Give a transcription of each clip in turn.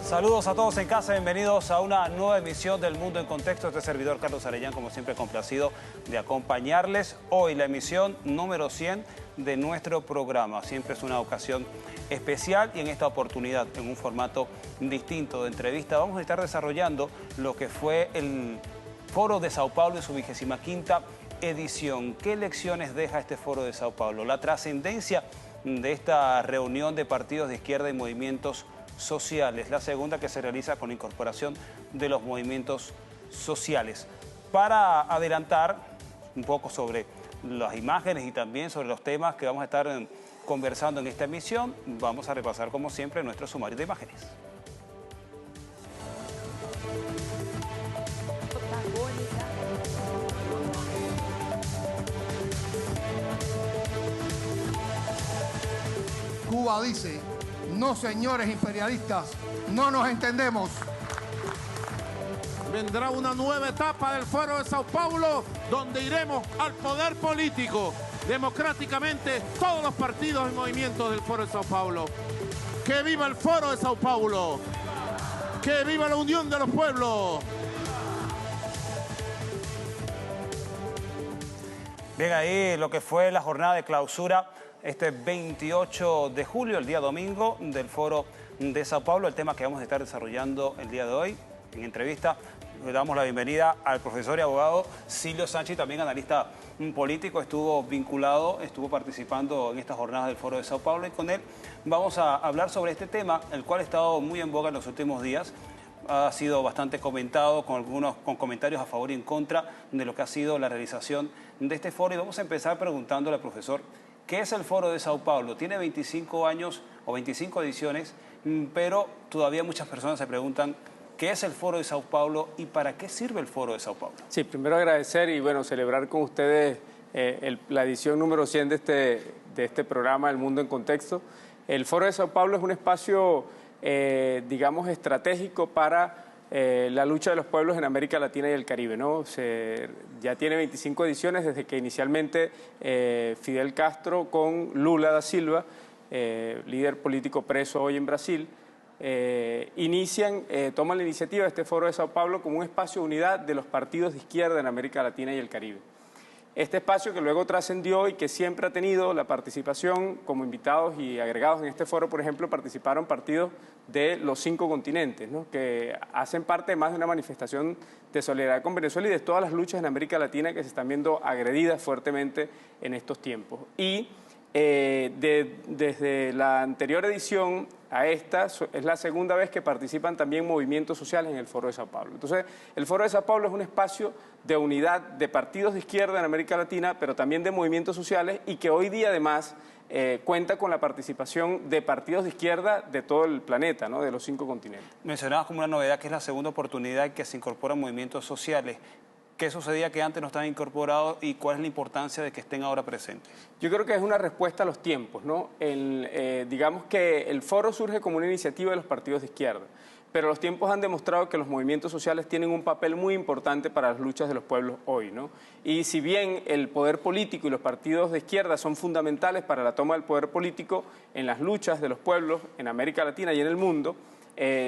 Saludos a todos en casa, bienvenidos a una nueva emisión del Mundo en Contexto. Este servidor Carlos Arellán, como siempre, complacido de acompañarles. Hoy la emisión número 100 de nuestro programa. Siempre es una ocasión especial y en esta oportunidad, en un formato distinto de entrevista, vamos a estar desarrollando lo que fue el Foro de Sao Paulo en su 25ª edición. ¿Qué lecciones deja este Foro de Sao Paulo? La trascendencia de esta reunión de partidos de izquierda y movimientos sociales, la segunda que se realiza con la incorporación de los movimientos sociales. Para adelantar un poco sobre las imágenes y también sobre los temas que vamos a estar conversando en esta emisión, vamos a repasar como siempre nuestro sumario de imágenes. Cuba dice: no, señores imperialistas, no nos entendemos. Vendrá una nueva etapa del Foro de Sao Paulo, donde iremos al poder político, democráticamente, todos los partidos y movimientos del Foro de Sao Paulo. ¡Que viva el Foro de Sao Paulo! ¡Que viva la unión de los pueblos! Bien, ahí lo que fue la jornada de clausura este 28 de julio, el día domingo, del Foro de Sao Paulo. El tema que vamos a estar desarrollando el día de hoy en entrevista. Le damos la bienvenida al profesor y abogado Silio Sánchez, también analista político. Estuvo vinculado, estuvo participando en estas jornadas del Foro de Sao Paulo, y con él vamos a hablar sobre este tema, el cual ha estado muy en boga en los últimos días. Ha sido bastante comentado, con comentarios a favor y en contra de lo que ha sido la realización de este foro. Y vamos a empezar preguntándole al profesor: ¿qué es el Foro de Sao Paulo? Tiene 25 años o 25 ediciones, pero todavía muchas personas se preguntan ¿qué es el Foro de Sao Paulo y para qué sirve el Foro de Sao Paulo? Sí, primero agradecer y bueno, celebrar con ustedes la edición número 100 de este programa, El Mundo en Contexto. El Foro de Sao Paulo es un espacio, digamos, estratégico para la lucha de los pueblos en América Latina y el Caribe, ¿no? Ya tiene 25 ediciones desde que inicialmente Fidel Castro con Lula da Silva, líder político preso hoy en Brasil, toman la iniciativa de este Foro de Sao Paulo como un espacio de unidad de los partidos de izquierda en América Latina y el Caribe. Este espacio que luego trascendió y que siempre ha tenido la participación como invitados y agregados en este foro, por ejemplo, participaron partidos de los 5 continentes, ¿no? Que hacen parte más de una manifestación de solidaridad con Venezuela y de todas las luchas en América Latina que se están viendo agredidas fuertemente en estos tiempos. Y desde la anterior edición a esta, es la segunda vez que participan también movimientos sociales en el Foro de Sao Paulo. Entonces, el Foro de Sao Paulo es un espacio de unidad de partidos de izquierda en América Latina, pero también de movimientos sociales, y que hoy día además cuenta con la participación de partidos de izquierda de todo el planeta, ¿no? De los 5 continentes. Mencionabas como una novedad que es la segunda oportunidad en que se incorporan movimientos sociales. ¿Qué sucedía que antes no estaban incorporados y cuál es la importancia de que estén ahora presentes? Yo creo que es una respuesta a los tiempos, ¿no? Digamos que el foro surge como una iniciativa de los partidos de izquierda, pero los tiempos han demostrado que los movimientos sociales tienen un papel muy importante para las luchas de los pueblos hoy, ¿no? Y si bien el poder político y los partidos de izquierda son fundamentales para la toma del poder político en las luchas de los pueblos en América Latina y en el mundo,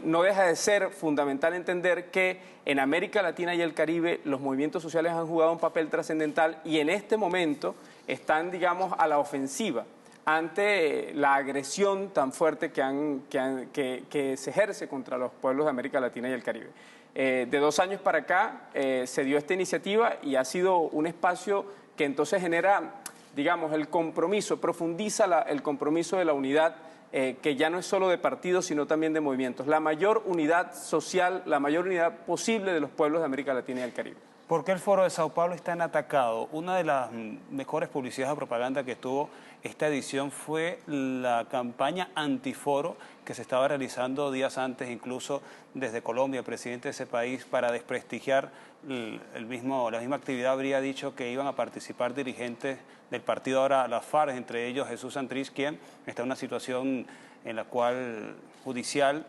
no deja de ser fundamental entender que en América Latina y el Caribe los movimientos sociales han jugado un papel trascendental y en este momento están, digamos, a la ofensiva ante la agresión tan fuerte que se ejerce contra los pueblos de América Latina y el Caribe. De 2 años para acá se dio esta iniciativa y ha sido un espacio que entonces genera, digamos, el compromiso, profundiza el compromiso de la unidad, que ya no es solo de partidos, sino también de movimientos. La mayor unidad social, la mayor unidad posible de los pueblos de América Latina y el Caribe. ¿Por qué el Foro de Sao Paulo está tan atacado? Una de las mejores publicidades de propaganda que tuvo esta edición fue la campaña antiforo que se estaba realizando días antes, incluso desde Colombia. El presidente de ese país, para desprestigiar la misma actividad, habría dicho que iban a participar dirigentes del partido ahora, las FARC, entre ellos Jesús Santrich, quien está en una situación en la cual judicial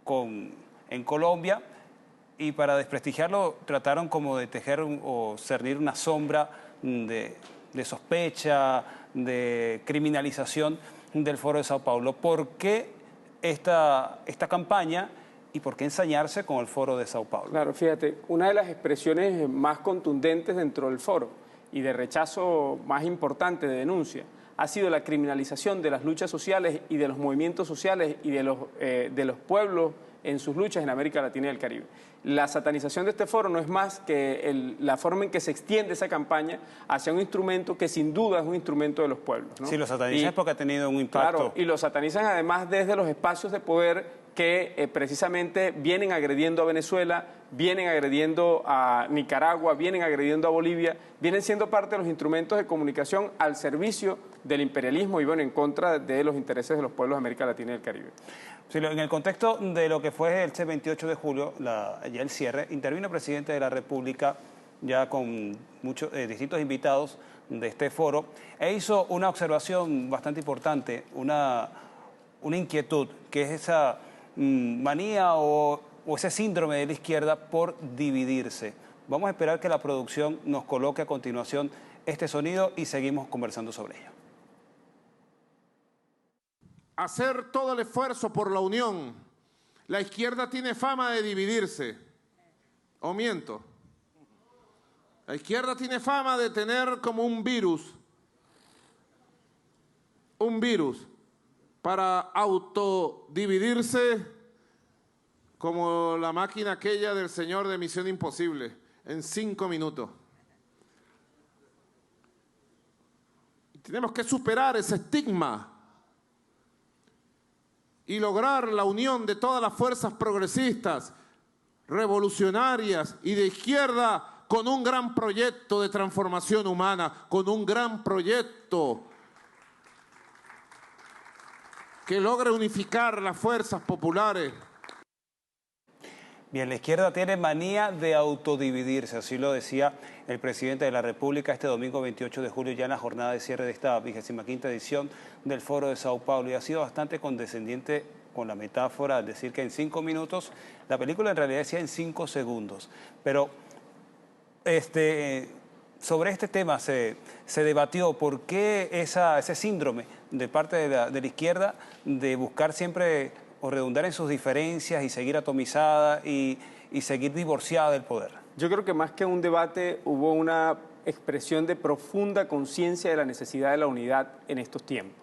en Colombia. Y para desprestigiarlo trataron como de tejer o cernir una sombra de sospecha, de criminalización del Foro de Sao Paulo. ¿Por qué esta campaña y por qué ensañarse con el Foro de Sao Paulo. Claro, fíjate, una de las expresiones más contundentes dentro del foro y de rechazo más importante de denuncia ha sido la criminalización de las luchas sociales y de los movimientos sociales y de los pueblos en sus luchas en América Latina y el Caribe. La satanización de este foro no es más que la forma en que se extiende esa campaña hacia un instrumento que sin duda es un instrumento de los pueblos, ¿no? Sí, lo satanizan es porque ha tenido un impacto. Claro, y lo satanizan además desde los espacios de poder que precisamente vienen agrediendo a Venezuela, vienen agrediendo a Nicaragua, vienen agrediendo a Bolivia, vienen siendo parte de los instrumentos de comunicación al servicio del imperialismo y bueno, en contra de los intereses de los pueblos de América Latina y el Caribe. Sí, en el contexto de lo que fue el 28 de julio, ya el cierre, intervino el presidente de la República ya con muchos distintos invitados de este foro e hizo una observación bastante importante, una inquietud, que es esa manía o ese síndrome de la izquierda por dividirse. Vamos a esperar que la producción nos coloque a continuación este sonido y seguimos conversando sobre ello. Hacer todo el esfuerzo por la unión. La izquierda tiene fama de dividirse. ¿O miento? La izquierda tiene fama de tener como un virus para autodividirse, como la máquina aquella del señor de Misión Imposible, en 5 minutos. Tenemos que superar ese estigma y lograr la unión de todas las fuerzas progresistas, revolucionarias y de izquierda con un gran proyecto de transformación humana, con un gran proyecto que logre unificar las fuerzas populares. Bien, la izquierda tiene manía de autodividirse, así lo decía el presidente de la República este domingo 28 de julio, ya en la jornada de cierre de esta 25ª edición del Foro de Sao Paulo, y ha sido bastante condescendiente con la metáfora al decir que en 5 minutos, la película en realidad decía en 5 segundos, pero sobre este tema se debatió por qué ese síndrome de parte de la izquierda de buscar siempre o redundar en sus diferencias y seguir atomizada y seguir divorciada del poder. Yo creo que más que un debate hubo una expresión de profunda conciencia de la necesidad de la unidad en estos tiempos.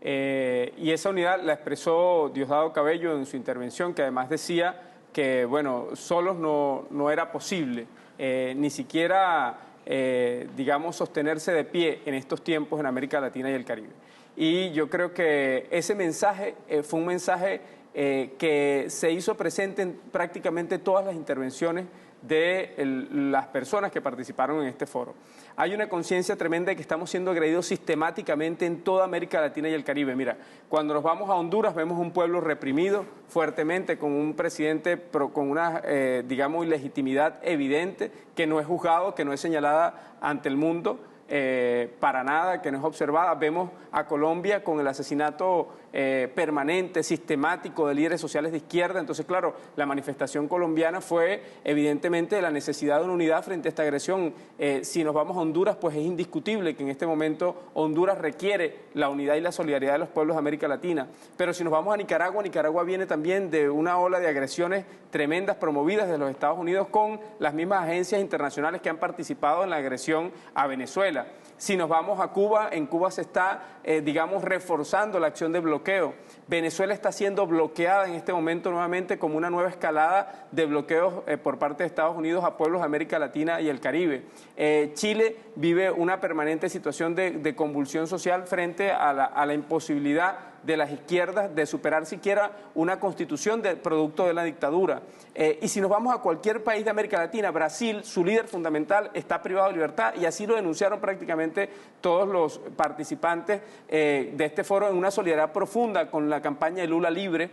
Y esa unidad la expresó Diosdado Cabello en su intervención, que además decía que, bueno, solos no era posible, ni siquiera, digamos, sostenerse de pie en estos tiempos en América Latina y el Caribe. Y yo creo que ese mensaje fue un mensaje que se hizo presente en prácticamente todas las intervenciones de las personas que participaron en este foro. Hay una conciencia tremenda de que estamos siendo agredidos sistemáticamente en toda América Latina y el Caribe. Mira, cuando nos vamos a Honduras vemos un pueblo reprimido fuertemente, con un presidente con una, digamos, ilegitimidad evidente, que no es juzgado, que no es señalada ante el mundo. Para nada, que no es observada. Vemos a Colombia con el asesinato permanente, sistemático de líderes sociales de izquierda. Entonces, claro, la manifestación colombiana fue evidentemente de la necesidad de una unidad frente a esta agresión. Si nos vamos a Honduras, pues es indiscutible que en este momento Honduras requiere la unidad y la solidaridad de los pueblos de América Latina. Pero si nos vamos a Nicaragua, Nicaragua viene también de una ola de agresiones tremendas promovidas desde los Estados Unidos con las mismas agencias internacionales que han participado en la agresión a Venezuela. Si nos vamos a Cuba, en Cuba se está, digamos, reforzando la acción de bloqueo. Venezuela está siendo bloqueada en este momento nuevamente como una nueva escalada de bloqueos por parte de Estados Unidos a pueblos de América Latina y el Caribe. Chile vive una permanente situación de convulsión social frente a la imposibilidad de las izquierdas de superar siquiera una constitución producto de la dictadura. Y si nos vamos a cualquier país de América Latina, Brasil, su líder fundamental está privado de libertad, y así lo denunciaron prácticamente todos los participantes de este foro en una solidaridad profunda con la campaña de Lula Libre,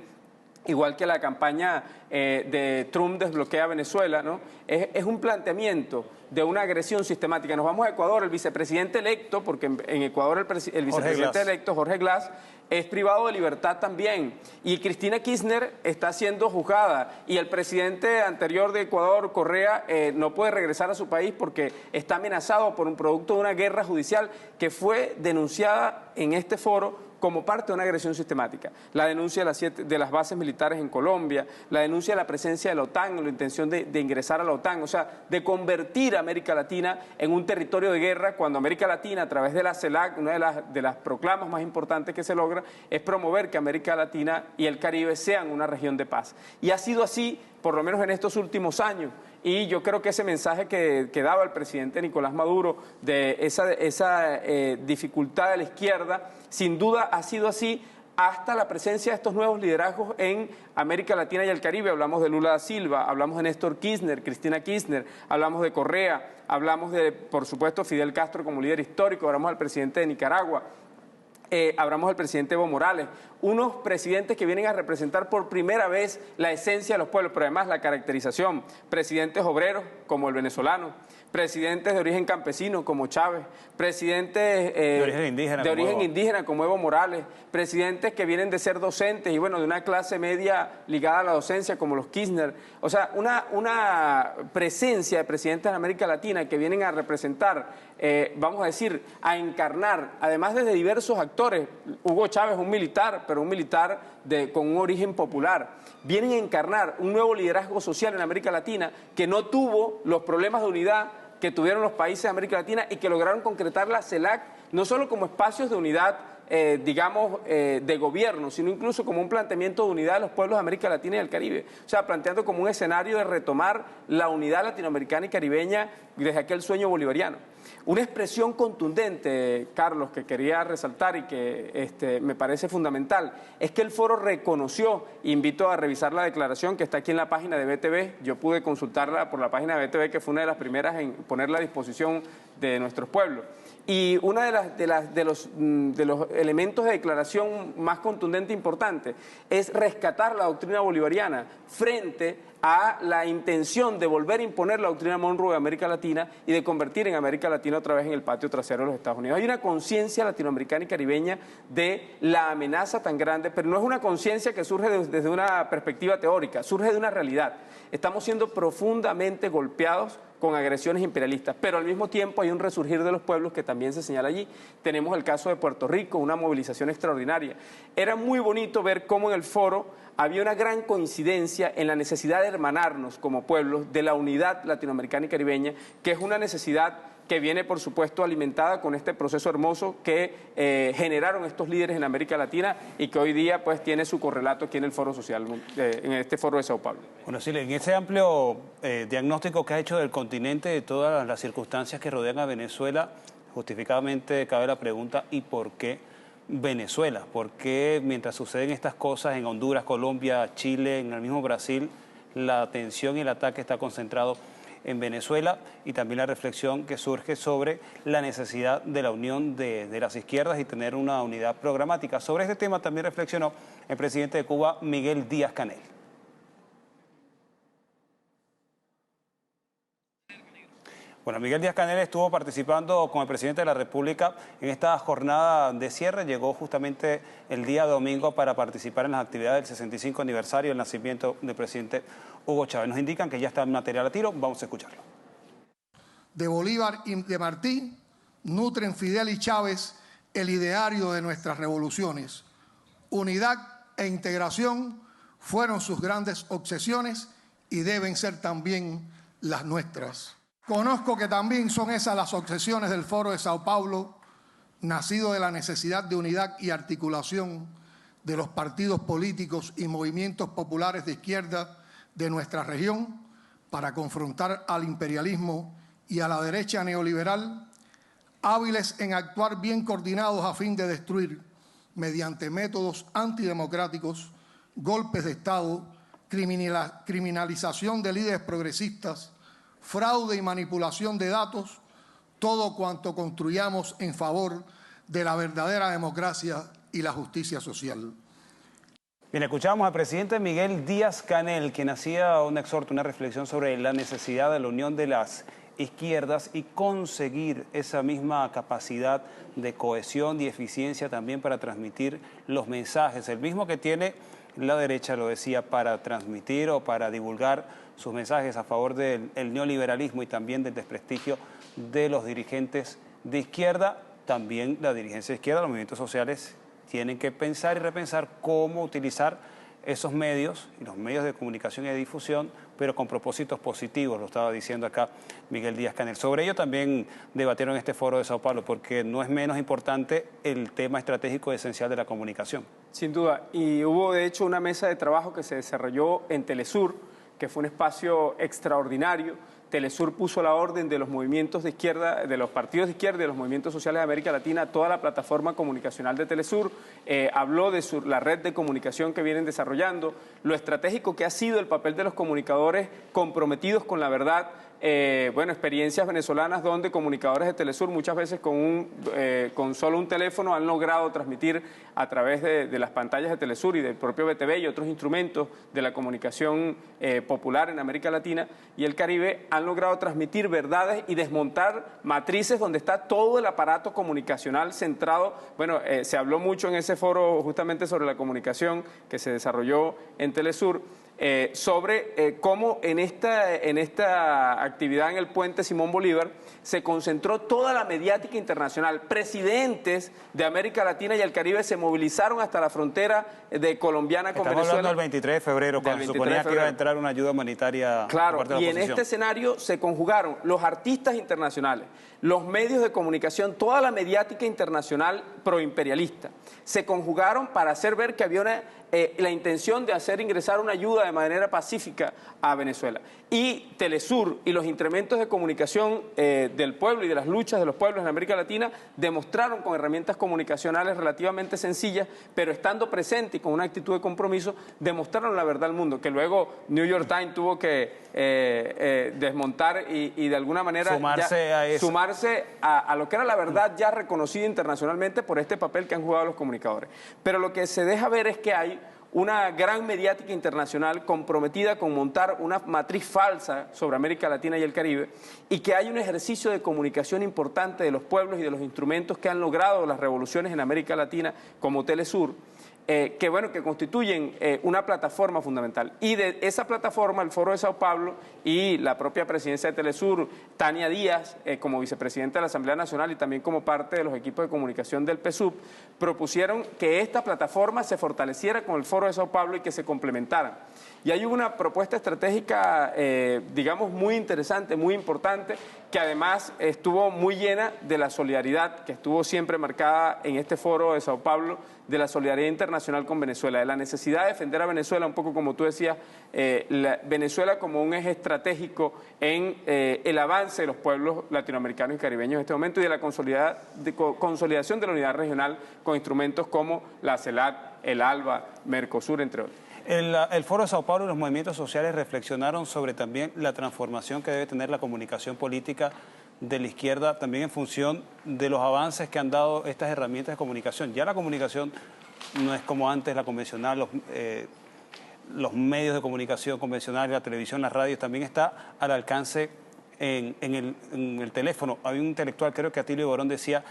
igual que la campaña de Trump desbloquea Venezuela, ¿no? Es un planteamiento de una agresión sistemática. Nos vamos a Ecuador, el vicepresidente electo, porque en Ecuador el vicepresidente electo, Jorge Glass, es privado de libertad también. Y Cristina Kirchner está siendo juzgada. Y el presidente anterior de Ecuador, Correa, no puede regresar a su país porque está amenazado por un producto de una guerra judicial que fue denunciada en este foro como parte de una agresión sistemática. La denuncia de las bases militares en Colombia, la denuncia de la presencia de la OTAN, la intención de ingresar a la OTAN, o sea, de convertir a América Latina en un territorio de guerra, cuando América Latina, a través de la CELAC, una de las proclamas más importantes que se logra, es promover que América Latina y el Caribe sean una región de paz. Y ha sido así, por lo menos en estos últimos años. Y yo creo que ese mensaje que daba el presidente Nicolás Maduro de esa dificultad de la izquierda, sin duda ha sido así hasta la presencia de estos nuevos liderazgos en América Latina y el Caribe. Hablamos de Lula da Silva, hablamos de Néstor Kirchner, Cristina Kirchner, hablamos de Correa, hablamos de, por supuesto, Fidel Castro como líder histórico, hablamos del presidente de Nicaragua. Hablamos del presidente Evo Morales, unos presidentes que vienen a representar por primera vez la esencia de los pueblos, pero además la caracterización, presidentes obreros como el venezolano, presidentes de origen campesino como Chávez, presidentes de origen indígena como Evo Morales, presidentes que vienen de ser docentes y bueno, de una clase media ligada a la docencia como los Kirchner, o sea, una presencia de presidentes de América Latina que vienen a representar, vamos a decir, a encarnar, además desde diversos actores. Hugo Chávez, un militar, pero un militar con un origen popular, vienen a encarnar un nuevo liderazgo social en América Latina que no tuvo los problemas de unidad que tuvieron los países de América Latina y que lograron concretar la CELAC no solo como espacios de unidad, digamos, de gobierno, sino incluso como un planteamiento de unidad de los pueblos de América Latina y del Caribe. O sea, planteando como un escenario de retomar la unidad latinoamericana y caribeña desde aquel sueño bolivariano. Una expresión contundente, Carlos, que quería resaltar y que me parece fundamental, es que el foro reconoció, invito a revisar la declaración que está aquí en la página de BTV, yo pude consultarla por la página de BTV, que fue una de las primeras en ponerla a disposición de nuestros pueblos. Y uno de los elementos de declaración más contundente e importante es rescatar la doctrina bolivariana frente a la intención de volver a imponer la doctrina Monroe de América Latina y de convertir en América Latina otra vez en el patio trasero de los Estados Unidos. Hay una conciencia latinoamericana y caribeña de la amenaza tan grande, pero no es una conciencia que surge desde una perspectiva teórica, surge de una realidad. Estamos siendo profundamente golpeados con agresiones imperialistas, pero al mismo tiempo hay un resurgir de los pueblos que también se señala allí. Tenemos el caso de Puerto Rico, una movilización extraordinaria. Era muy bonito ver cómo en el foro había una gran coincidencia en la necesidad de hermanarnos como pueblos, de la unidad latinoamericana y caribeña, que es una necesidad que viene, por supuesto, alimentada con este proceso hermoso que generaron estos líderes en América Latina y que hoy día pues tiene su correlato aquí en el Foro Social, en este Foro de Sao Paulo. Bueno, sí, en ese amplio diagnóstico que ha hecho del continente, de todas las circunstancias que rodean a Venezuela, justificadamente cabe la pregunta, ¿y por qué Venezuela? ¿Por qué mientras suceden estas cosas en Honduras, Colombia, Chile, en el mismo Brasil, la atención y el ataque está concentrado en Venezuela? Y también la reflexión que surge sobre la necesidad de la unión de las izquierdas y tener una unidad programática. Sobre este tema también reflexionó el presidente de Cuba, Miguel Díaz-Canel. Bueno, Miguel Díaz-Canel estuvo participando con el presidente de la República en esta jornada de cierre. Llegó justamente el día domingo para participar en las actividades del 65 aniversario del nacimiento del presidente Hugo Chávez. Nos indican que ya está el material a tiro. Vamos a escucharlo. De Bolívar y de Martí nutren Fidel y Chávez el ideario de nuestras revoluciones. Unidad e integración fueron sus grandes obsesiones y deben ser también las nuestras. Conozco que también son esas las obsesiones del Foro de Sao Paulo, nacido de la necesidad de unidad y articulación de los partidos políticos y movimientos populares de izquierda de nuestra región para confrontar al imperialismo y a la derecha neoliberal, hábiles en actuar bien coordinados a fin de destruir, mediante métodos antidemocráticos, golpes de Estado, criminalización de líderes progresistas, fraude y manipulación de datos, todo cuanto construyamos en favor de la verdadera democracia y la justicia social. Bien, escuchamos al presidente Miguel Díaz-Canel, quien hacía un exhorto, una reflexión sobre la necesidad de la unión de las izquierdas y conseguir esa misma capacidad de cohesión y eficiencia también para transmitir los mensajes, el mismo que tiene la derecha, lo decía, para transmitir o para divulgar sus mensajes a favor del neoliberalismo y también del desprestigio de los dirigentes de izquierda, también la dirigencia de izquierda, los movimientos sociales tienen que pensar y repensar cómo utilizar esos medios, y los medios de comunicación y de difusión, pero con propósitos positivos, lo estaba diciendo acá Miguel Díaz-Canel. Sobre ello también debatieron en este foro de Sao Paulo, porque no es menos importante el tema estratégico y esencial de la comunicación. Sin duda, y hubo de hecho una mesa de trabajo que se desarrolló en Telesur, que fue un espacio extraordinario. Telesur puso a la orden de los movimientos de izquierda, de los partidos de izquierda y de los movimientos sociales de América Latina, toda la plataforma comunicacional de Telesur, habló de la red de comunicación que vienen desarrollando, lo estratégico que ha sido el papel de los comunicadores comprometidos con la verdad. Bueno, experiencias venezolanas donde comunicadores de Telesur muchas veces con solo un teléfono han logrado transmitir a través de las pantallas de Telesur y del propio BTV y otros instrumentos de la comunicación popular en América Latina y el Caribe, han logrado transmitir verdades y desmontar matrices donde está todo el aparato comunicacional centrado. Bueno, se habló mucho en ese foro justamente sobre la comunicación que se desarrolló en Telesur, sobre cómo en esta actividad en el puente Simón Bolívar se concentró toda la mediática internacional. Presidentes de América Latina y el Caribe se movilizaron hasta la frontera colombiana con Venezuela. Estamos hablando del 23 de febrero, cuando se suponía que iba a entrar una ayuda humanitaria. Claro, por parte de la y en oposición. este escenario se conjugaron los artistas internacionales, los medios de comunicación, toda la mediática internacional proimperialista. Se conjugaron para hacer ver que había la intención de hacer ingresar una ayuda de manera pacífica a Venezuela. Y Telesur y los instrumentos de comunicación del pueblo y de las luchas de los pueblos en América Latina demostraron con herramientas comunicacionales relativamente sencillas, pero estando presentes y con una actitud de compromiso, demostraron la verdad al mundo, que luego New York Times tuvo que desmontar y de alguna manera sumarse a lo que era la verdad ya reconocida internacionalmente por este papel que han jugado los comunicadores. Pero lo que se deja ver es que hay una gran mediática internacional comprometida con montar una matriz falsa sobre América Latina y el Caribe, y que hay un ejercicio de comunicación importante de los pueblos y de los instrumentos que han logrado las revoluciones en América Latina, como Telesur, que constituyen una plataforma fundamental. Y de esa plataforma, el Foro de Sao Paulo y la propia presidencia de Telesur, Tania Díaz, como vicepresidenta de la Asamblea Nacional y también como parte de los equipos de comunicación del PSUV, propusieron que esta plataforma se fortaleciera con el Foro de Sao Paulo y que se complementaran. Y hay una propuesta estratégica, digamos, muy interesante, muy importante, que además estuvo muy llena de la solidaridad, que estuvo siempre marcada en este Foro de Sao Paulo, de la solidaridad internacional con Venezuela, de la necesidad de defender a Venezuela, un poco como tú decías, Venezuela como un eje estratégico en el avance de los pueblos latinoamericanos y caribeños en este momento, y de la consolidación de la unidad regional con instrumentos como la CELAC, el ALBA, Mercosur, entre otros. El Foro de Sao Paulo y los movimientos sociales reflexionaron sobre también la transformación que debe tener la comunicación política de la izquierda, también en función de los avances que han dado estas herramientas de comunicación. Ya la comunicación no es como antes, la convencional, los medios de comunicación convencionales, la televisión, las radios, también está al alcance en el teléfono. Había un intelectual, creo que Atilio Borón, decía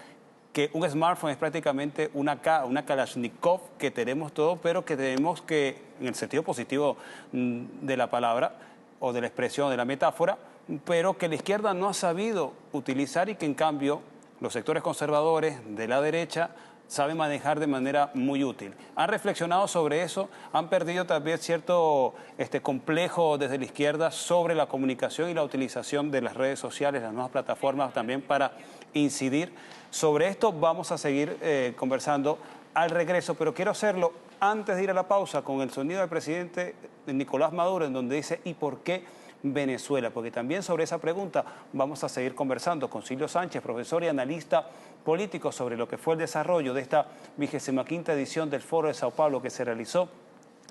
que un smartphone es prácticamente una Kalashnikov que tenemos todo, pero que tenemos que, en el sentido positivo de la palabra o de la expresión, de la metáfora, pero que la izquierda no ha sabido utilizar y que en cambio los sectores conservadores de la derecha saben manejar de manera muy útil. Han reflexionado sobre eso, han perdido también cierto complejo desde la izquierda sobre la comunicación y la utilización de las redes sociales, las nuevas plataformas también para incidir. Sobre esto vamos a seguir conversando al regreso, pero quiero hacerlo antes de ir a la pausa con el sonido del presidente Nicolás Maduro, en donde dice ¿y por qué Venezuela? Porque también sobre esa pregunta vamos a seguir conversando con Silvio Sánchez, profesor y analista político, sobre lo que fue el desarrollo de esta 25ª edición del Foro de Sao Paulo que se realizó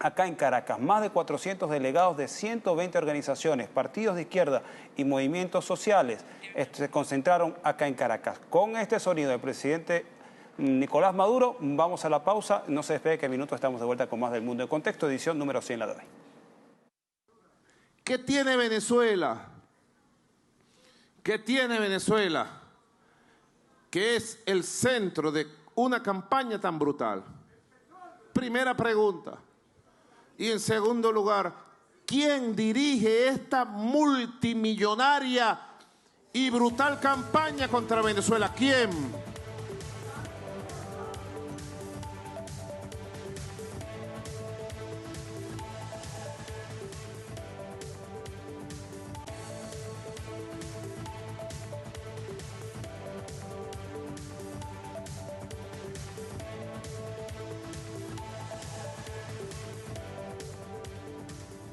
acá en Caracas. Más de 400 delegados de 120 organizaciones, partidos de izquierda y movimientos sociales se concentraron acá en Caracas. Con este sonido del presidente Nicolás Maduro, vamos a la pausa. No se despegue, que en minutos estamos de vuelta con más del Mundo en Contexto, edición número 100 la de hoy. ¿Qué tiene Venezuela? ¿Qué tiene Venezuela? Que es el centro de una campaña tan brutal. Primera pregunta. Y en segundo lugar, ¿quién dirige esta multimillonaria y brutal campaña contra Venezuela? ¿Quién?